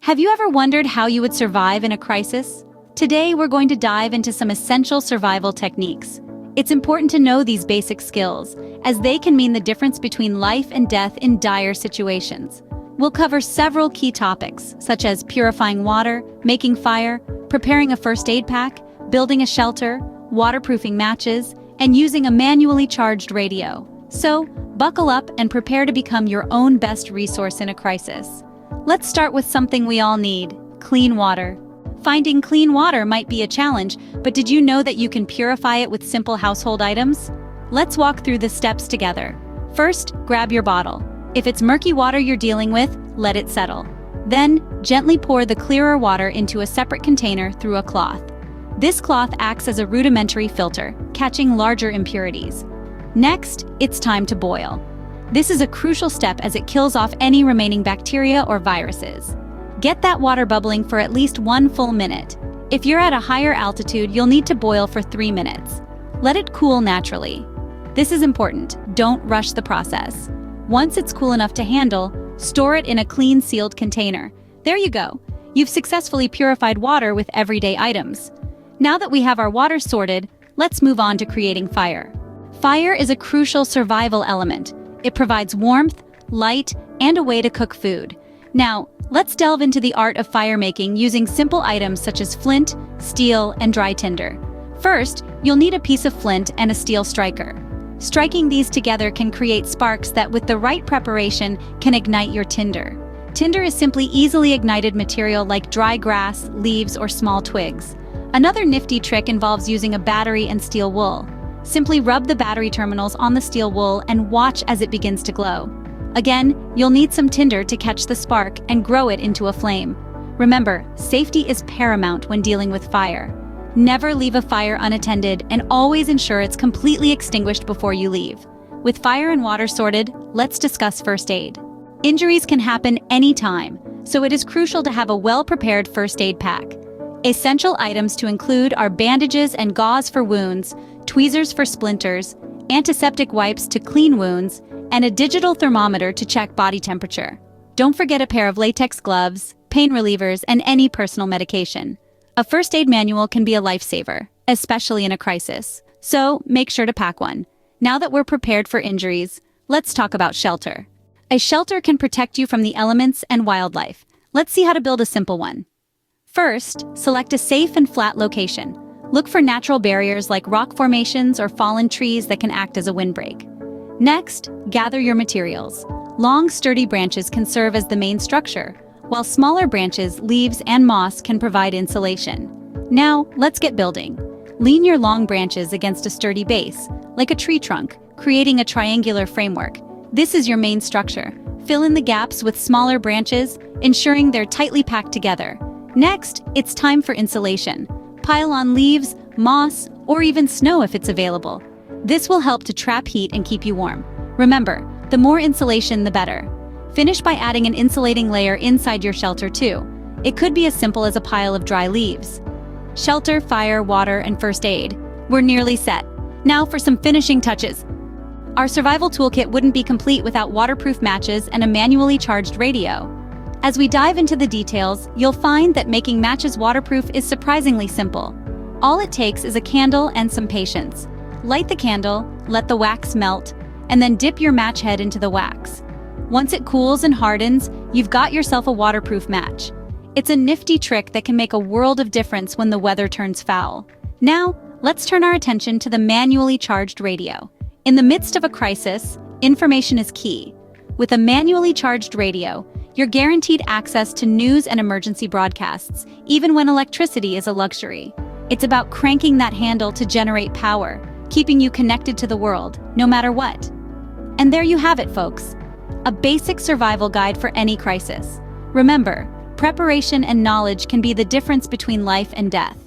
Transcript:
Have you ever wondered how you would survive in a crisis? Today, we're going to dive into some essential survival techniques. It's important to know these basic skills, as they can mean the difference between life and death in dire situations. We'll cover several key topics, such as purifying water, making fire, preparing a first aid pack, building a shelter, waterproofing matches, and using a manually charged radio. So, buckle up and prepare to become your own best resource in a crisis. Let's start with something we all need: clean water. Finding clean water might be a challenge, but did you know that you can purify it with simple household items? Let's walk through the steps together. First, grab your bottle. If it's murky water you're dealing with, let it settle. Then, gently pour the clearer water into a separate container through a cloth. This cloth acts as a rudimentary filter, catching larger impurities. Next, it's time to boil. This is a crucial step as it kills off any remaining bacteria or viruses. Get that water bubbling for at least 1 full minute. If you're at a higher altitude, you'll need to boil for 3 minutes. Let it cool naturally. This is important. Don't rush the process. Once it's cool enough to handle, store it in a clean, sealed container. There you go. You've successfully purified water with everyday items. Now that we have our water sorted, let's move on to creating fire. Fire is a crucial survival element. It provides warmth, light, and a way to cook food. Now, let's delve into the art of fire making using simple items such as flint, steel, and dry tinder. First, you'll need a piece of flint and a steel striker. Striking these together can create sparks that, with the right preparation, can ignite your tinder. Tinder is simply easily ignited material like dry grass, leaves, or small twigs. Another nifty trick involves using a battery and steel wool. Simply rub the battery terminals on the steel wool and watch as it begins to glow. Again, you'll need some tinder to catch the spark and grow it into a flame. Remember, safety is paramount when dealing with fire. Never leave a fire unattended and always ensure it's completely extinguished before you leave. With fire and water sorted, let's discuss first aid. Injuries can happen anytime, so it is crucial to have a well-prepared first aid pack. Essential items to include are bandages and gauze for wounds, tweezers for splinters, antiseptic wipes to clean wounds, and a digital thermometer to check body temperature. Don't forget a pair of latex gloves, pain relievers, and any personal medication. A first aid manual can be a lifesaver, especially in a crisis, so make sure to pack one. Now that we're prepared for injuries, let's talk about shelter. A shelter can protect you from the elements and wildlife. Let's see how to build a simple one. First, select a safe and flat location. Look for natural barriers like rock formations or fallen trees that can act as a windbreak. Next, gather your materials. Long, sturdy branches can serve as the main structure, while smaller branches, leaves, and moss can provide insulation. Now, let's get building. Lean your long branches against a sturdy base, like a tree trunk, creating a triangular framework. This is your main structure. Fill in the gaps with smaller branches, ensuring they're tightly packed together. Next, it's time for insulation. Pile on leaves, moss, or even snow if it's available. This will help to trap heat and keep you warm. Remember, the more insulation, the better. Finish by adding an insulating layer inside your shelter too. It could be as simple as a pile of dry leaves. Shelter, fire, water, and first aid. We're nearly set. Now for some finishing touches. Our survival toolkit wouldn't be complete without waterproof matches and a manually charged radio. As we dive into the details, you'll find that making matches waterproof is surprisingly simple. All it takes is a candle and some patience. Light the candle, let the wax melt, and then dip your match head into the wax. Once it cools and hardens, you've got yourself a waterproof match. It's a nifty trick that can make a world of difference when the weather turns foul. Now, let's turn our attention to the manually charged radio. In the midst of a crisis, information is key. With a manually charged radio, you're guaranteed access to news and emergency broadcasts, even when electricity is a luxury. It's about cranking that handle to generate power, keeping you connected to the world, no matter what. And there you have it, folks. A basic survival guide for any crisis. Remember, preparation and knowledge can be the difference between life and death.